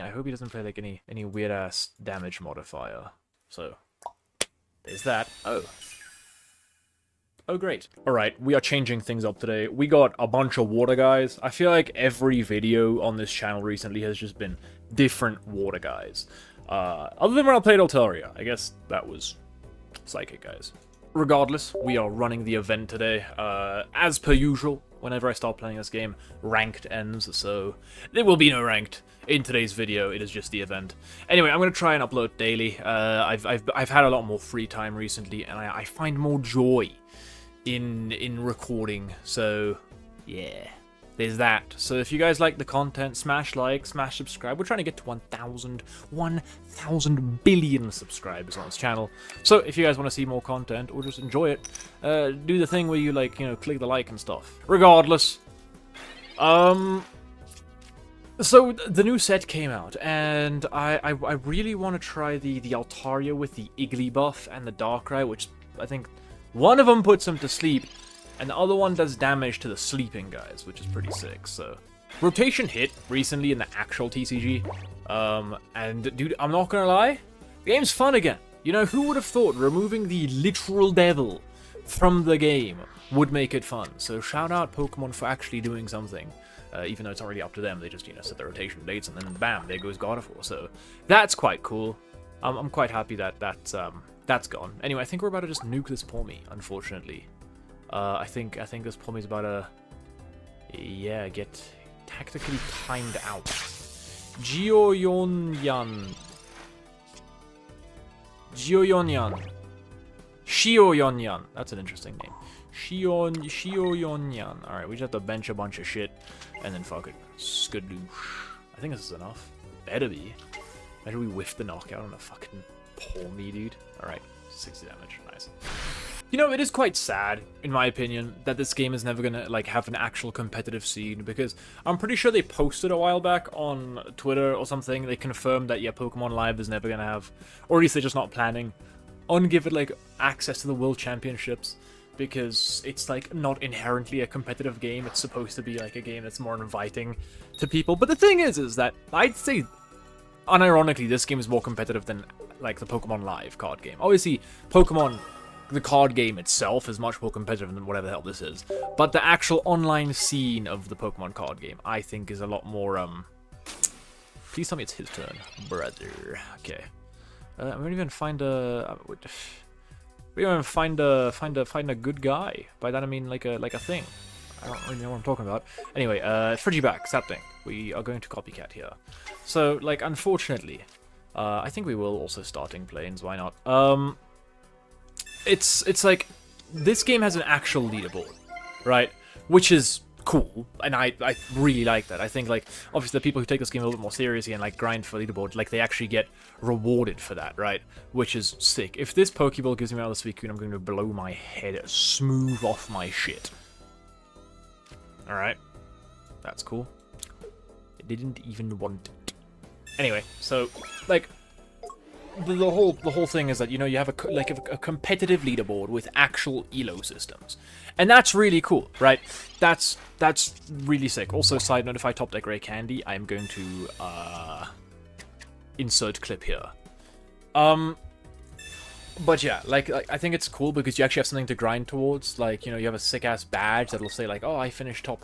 I hope he doesn't play like any weird ass damage modifier. So there's that. Oh, great. Alright, we are changing things up today. We got a bunch of water guys. I feel like every video on this channel recently has just been different water guys. Other than when I played Altaria. I guess that was Psychic guys. Regardless, we are running the event today. As per usual, whenever I start playing this game, ranked ends, so there will be no ranked in today's video. It is just the event. Anyway, I'm going to try and upload daily. I've had a lot more free time recently, and I find more joy in recording, so yeah, there's that. So if you guys like the content, smash like, smash subscribe. We're trying to get to 1,000 billion subscribers on this channel. So if you guys want to see more content or just enjoy it, do the thing where you like, click the like and stuff. Regardless, so the new set came out, and I really want to try the Altaria with the Iggly buff and the Darkrai, which I think one of them puts him to sleep, and the other one does damage to the sleeping guys, which is pretty sick. So rotation hit recently in the actual TCG, and dude, I'm not gonna lie, the game's fun again. You know, who would have thought removing the literal devil from the game would make it fun? So shout out Pokemon for actually doing something. Even though it's already up to them, they just, set the rotation dates, and then bam, there goes Gardevoir. So that's quite cool. I'm quite happy that that's gone. Anyway, I think we're about to just nuke this Pawmi, unfortunately. I think this Pawmi's about to, get tactically timed out. Gioyonyan. Shioyonyan. That's an interesting name. Shioyonyan. Alright, we just have to bench a bunch of shit, and then fuck it. Skadoosh. I think this is enough. Better be. Imagine we whiff the knockout on a fucking Pawmi, dude. Alright, 60 damage. Nice. It is quite sad, in my opinion, that this game is never gonna, have an actual competitive scene, because I'm pretty sure they posted a while back on Twitter or something, they confirmed that, yeah, Pokemon Live is never gonna have, or at least they're just not planning on give it, access to the World Championships, because it's, not inherently a competitive game. It's supposed to be, a game that's more inviting to people. But the thing is that I'd say, unironically, this game is more competitive than, the Pokemon Live card game. Obviously, Pokemon, the card game itself, is much more competitive than whatever the hell this is. But the actual online scene of the Pokemon card game, I think, is a lot more, Please tell me it's his turn, brother. Okay. We don't even find a... We don't even find a good guy. By that I mean like a thing. I don't really know what I'm talking about. Anyway, Frigiback, Sapling. We are going to copycat here. So, unfortunately, I think we will also starting planes. Why not? It's this game has an actual leaderboard, right? Which is cool, and I really like that. I think, obviously the people who take this game a little bit more seriously and, grind for leaderboard, they actually get rewarded for that, right? Which is sick. If this Pokeball gives me another Suicune, I'm going to blow my head smooth off my shit. Alright. That's cool. I didn't even want it. Anyway, so, the whole thing is that, you have a competitive leaderboard with actual ELO systems, and that's really cool, right? That's really sick. Also, side note: if I top deck Ray Candy, I'm going to insert clip here. But yeah, I think it's cool because you actually have something to grind towards. You have a sick ass badge that'll say oh, I finished top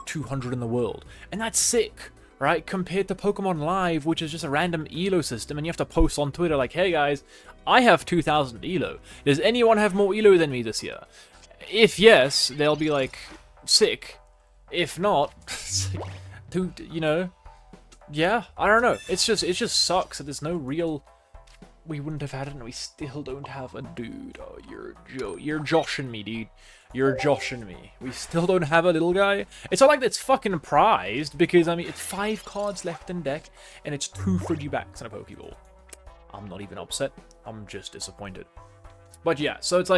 200 in the world, and that's sick. Right, compared to Pokemon Live, which is just a random ELO system, and you have to post on Twitter hey guys, I have 2,000 ELO. Does anyone have more ELO than me this year? If yes, they'll be sick. If not, yeah, I don't know. It just sucks that there's no real. We wouldn't have had it, and we still don't have a dude. Oh, you're joshing me, dude. You're joshing me. We still don't have a little guy. It's not like it's fucking prized, because, I mean, it's 5 cards left in deck, and it's 2 Frigibacks and a Pokeball. I'm not even upset. I'm just disappointed. But yeah, so it's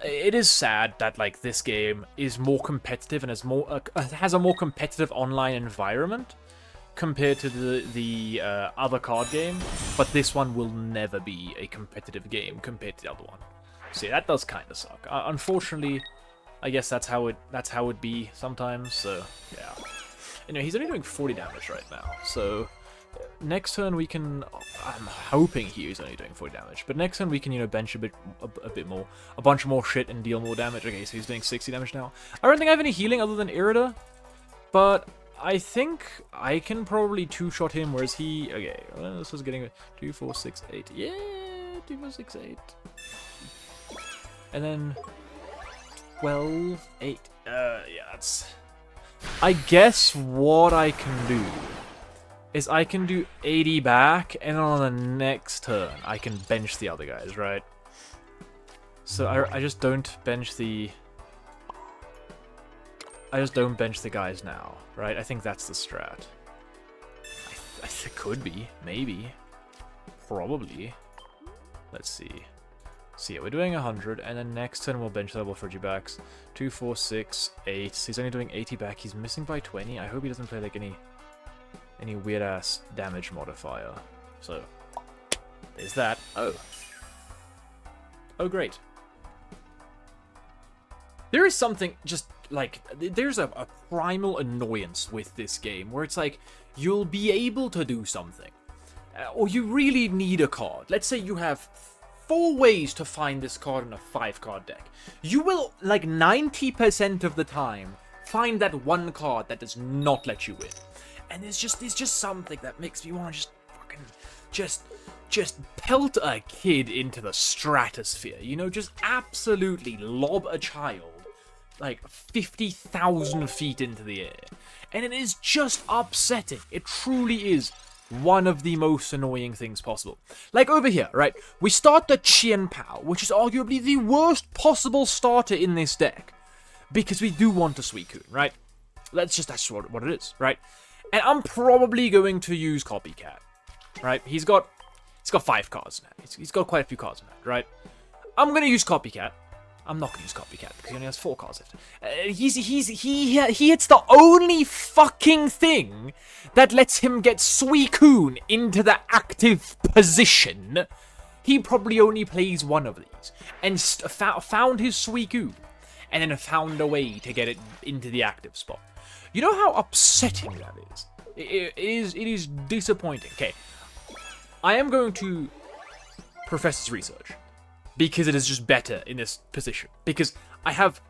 it is sad that, this game is more competitive and has a more competitive online environment compared to the other card game, but this one will never be a competitive game compared to the other one. See, that does kind of suck. Unfortunately, I guess that's how it be sometimes. So yeah. Anyway, he's only doing 40 damage right now, so next turn we can... I'm hoping he is only doing 40 damage, but next turn we can, you know, bench a bit more, a bunch more shit and deal more damage. Okay, so he's doing 60 damage now. I don't think I have any healing other than Irida, but I think I can probably two-shot him, whereas he... Okay, well, this was getting 2, 4, 6, 8. Yeah, 2, 4, 6, 8. And then 12, 8. Yeah, that's... I guess what I can do is I can do 80 back, and on the next turn, I can bench the other guys, right? So I just don't bench the... I just don't bench the guys now, right? I think that's the strat. It could be, maybe, probably. Let's see. So yeah, we're doing 100, and then next turn we'll bench double Frigibacks. 2, 4, 6, 8. So he's only doing 80 back. He's missing by 20. I hope he doesn't play like any weird ass damage modifier. So there's that. Oh, great. There is something just like there's a primal annoyance with this game where it's like you'll be able to do something, or you really need a card. Let's say you have 4 ways to find this card in a 5-card deck. You will, like 90% of the time, find that one card that does not let you win. And there's just something that makes me want to just fucking just pelt a kid into the stratosphere. You know, just absolutely lob a child like 50,000 feet into the air. And it is just upsetting. It truly is one of the most annoying things possible. Like over here, right? We start the Chien Pao, which is arguably the worst possible starter in this deck. Because we do want a Suicune, right? That's just what it is, right? And I'm probably going to use Copycat, right? He's got 5 cards in hand. He's got quite a few cards in hand, right? I'm going to use Copycat. I'm not going to use Copycat because he only has 4 cards left. He hits the only fucking thing that lets him get Suicune into the active position. He probably only plays one of these and found his Suicune and then found a way to get it into the active spot. You know how upsetting that is? It is disappointing. Okay, I am going to profess this research because it is just better in this position. Because I have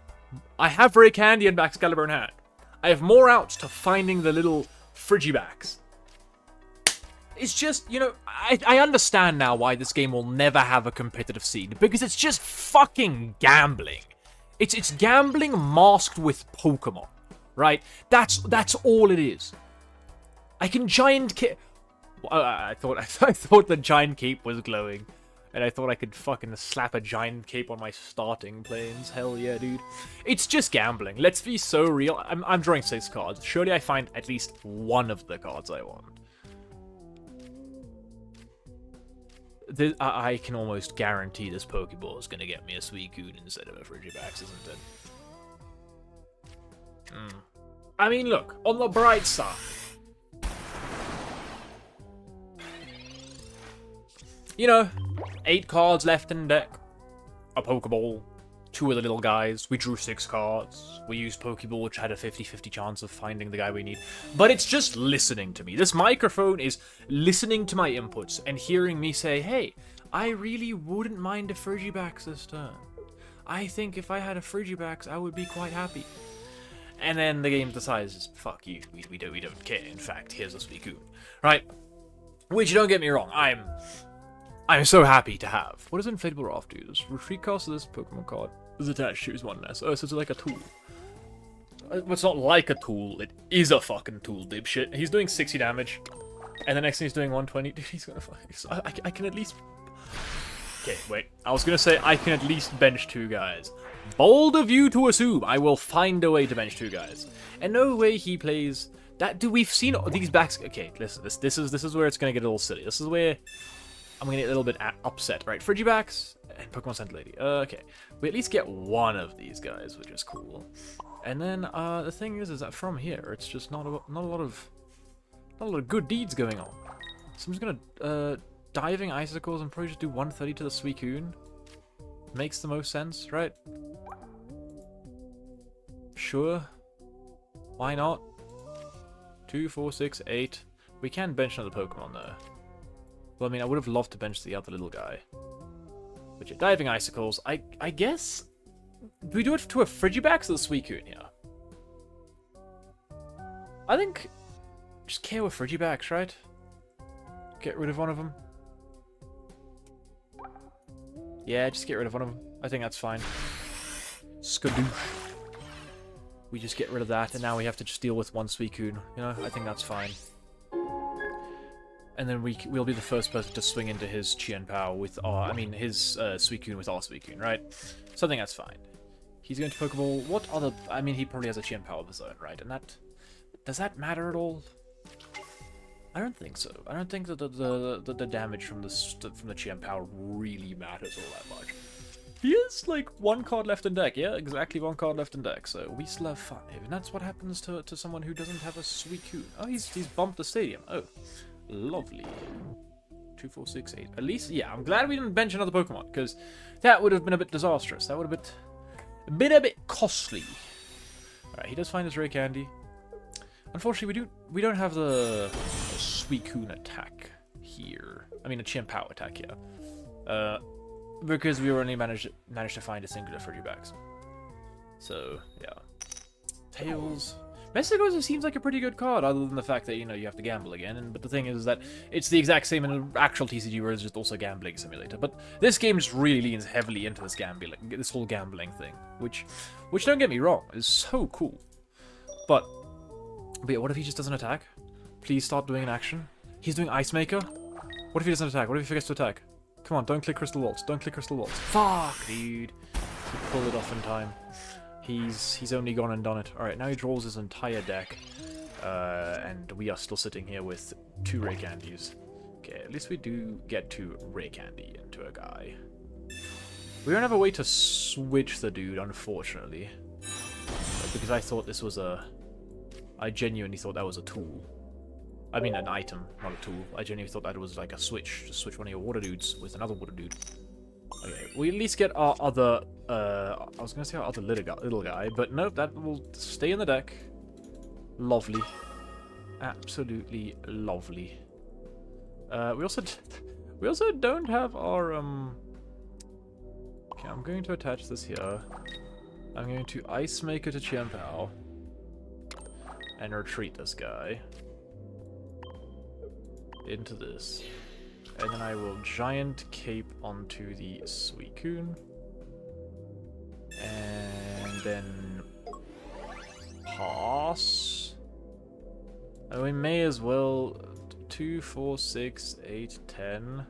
Ray Candy and Excalibur in hand. I have more outs to finding the little Frigibacks. It's just, you know, I understand now why this game will never have a competitive scene, because it's just fucking gambling. It's gambling masked with Pokémon, right? That's all it is. I can giant cape. I thought the giant cape was glowing, and I thought I could fucking slap a giant cape on my starting planes. Hell yeah, dude. It's just gambling. Let's be so real. I'm drawing 6 cards. Surely I find at least one of the cards I want. I can almost guarantee this Pokeball is going to get me a Suicune instead of a Frigibax, isn't it? I mean, look, on the bright side, you know, 8 cards left in deck, a Pokeball, 2 of the little guys, we drew 6 cards, we used Pokeball, which had a 50-50 chance of finding the guy we need, but it's just listening to me. This microphone is listening to my inputs and hearing me say, hey, I really wouldn't mind a Frigibax this turn. I think if I had a Frigibax, I would be quite happy. And then the game decides, fuck you, we don't care, in fact, here's a Suicune, right? Which, don't get me wrong, I'm so happy to have. What does Inflatable Raft do? Does retreat cost of this Pokemon card is attached to one less. Oh, so it's like a tool. It's not like a tool, it is a fucking tool, dipshit. He's doing 60 damage, and the next thing he's doing 120. Dude, he's gonna fuck. I can at least... Okay, wait. I was gonna say I can at least bench 2 guys. Bold of you to assume I will find a way to bench 2 guys. And no way he plays... That, dude, we've seen these backs... Okay, listen, this is where it's gonna get a little silly. This is where I'm gonna get a little bit upset, right? Frigibax and Pokemon Center Lady. Okay, we at least get one of these guys, which is cool. And then the thing is that from here, it's just not a lot of good deeds going on. So I'm just gonna diving icicles and probably just do 130 to the Suicune. Makes the most sense, right? Sure. Why not? 2, 4, 6, 8. We can bench another Pokemon, though. Well, I mean, I would have loved to bench the other little guy. Which are Diving Icicles. I guess... Do we do it to a Frigibax or the Suicune here? I think... Just KO with Frigibax, right? Get rid of one of them. Yeah, just get rid of one of them. I think that's fine. Skadoosh. We just get rid of that, and now we have to just deal with one Suicune. You know, I think that's fine. And then we'll be the first person to swing into his Qianpao with our... I mean, his Suicune with our Suicune, right? So I think that's fine. He's going to Pokeball. What other... I mean, he probably has a Qianpao of his own, right? And that... Does that matter at all? I don't think so. I don't think that the damage from the Qianpao really matters all that much. He has, like, one card left in deck. Yeah, exactly one card left in deck. So we still have 5. And that's what happens to someone who doesn't have a Suicune. Oh, he's bumped the stadium. Oh, lovely. 2, 4, 6, 8. At least, yeah, I'm glad we didn't bench another Pokemon, because that would have been a bit disastrous. That would have been a bit costly. Alright, he does find his Ray Candy. Unfortunately, we don't have the Suicune attack here. I mean, a Qianpao attack here. Because we only managed to find a singular Frigibax. So, yeah. Tails. Messagoza seems like a pretty good card, other than the fact that, you know, you have to gamble again. But the thing is that it's the exact same in an actual TCG, where it's just also a gambling simulator. But this game just really leans heavily into this whole gambling thing. Which don't get me wrong, is so cool. But yeah, what if he just doesn't attack? Please start doing an action. He's doing Ice Maker. What if he doesn't attack? What if he forgets to attack? Come on, don't click Crystal Waltz. Don't click Crystal Waltz. Fuck, dude. He pulled it off in time. He's only gone and done it. Alright, now he draws his entire deck. And we are still sitting here with 2 Ray Candies. Okay, at least we do get 2 Ray Candy into a guy. We don't have a way to switch the dude, unfortunately. Because I thought this was a... I genuinely thought that was a tool. I mean, an item, not a tool. I genuinely thought that was like a switch. Just switch one of your water dudes with another water dude. Okay, we at least get our other... I was going to say our other little guy, but nope, that will stay in the deck. Lovely. Absolutely lovely. We also don't have our... Okay, I'm going to attach this here. I'm going to Ice Maker to Qianpao. And retreat this guy into this. And then I will Giant Cape onto the Suicune. And then pass. And we may as well 2, 4, 6, 8, 10.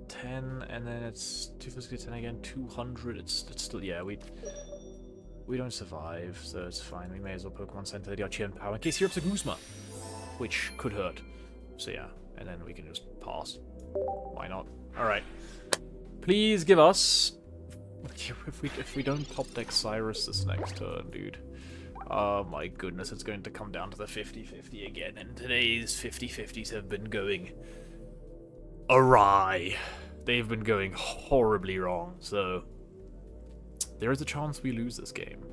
10, and then it's 2, 4, 6, 10 again, 200. It's still, yeah, we don't survive, so it's fine. We may as well Pokemon Center the Qianpao in case he rips a Guzma, which could hurt. So yeah, and then we can just pass. Why not? Alright. Please give us... If we don't top deck Cyrus this next turn, dude. Oh my goodness, it's going to come down to the 50-50 again, and today's 50-50s have been going awry. They've been going horribly wrong, so... There is a chance we lose this game.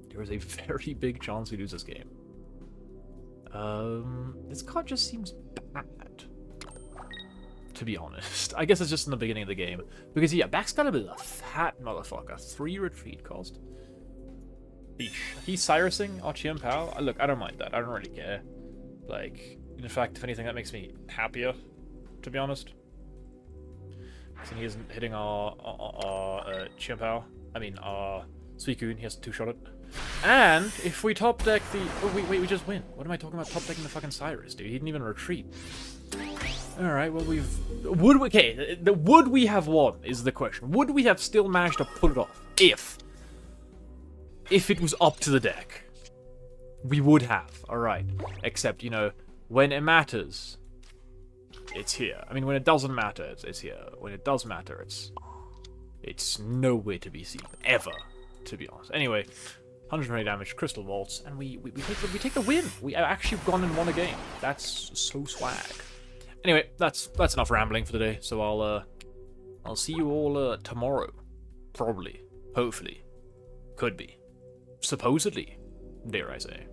There is a very big chance we lose this game. This card just seems bad, to be honest. I guess it's just in the beginning of the game. Because, yeah, Baxcalibur is a fat motherfucker. 3 retreat cost. Eesh. He's Cyrusing our Qianpao. Look, I don't mind that. I don't really care. Like, in fact, if anything, that makes me happier, to be honest. And he isn't hitting our Qianpao. I mean, our Suicune. He has to 2-shot it. And if we top deck the... Oh, wait, we just win. What am I talking about top decking the fucking Cyrus, dude? He didn't even retreat. Alright, well, okay, would we have won is the question. Would we have still managed to pull it off? If it was up to the deck. We would have, alright. Except, you know, when it matters... It's here. I mean, when it doesn't matter, it's here. When it does matter, it's nowhere to be seen. Ever, to be honest. Anyway, 120 damage, Crystal Waltz, and we take the win. We actually gone and won a game. That's so swag. Anyway, that's enough rambling for today. So I'll see you all tomorrow. Probably. Hopefully. Could be. Supposedly, dare I say.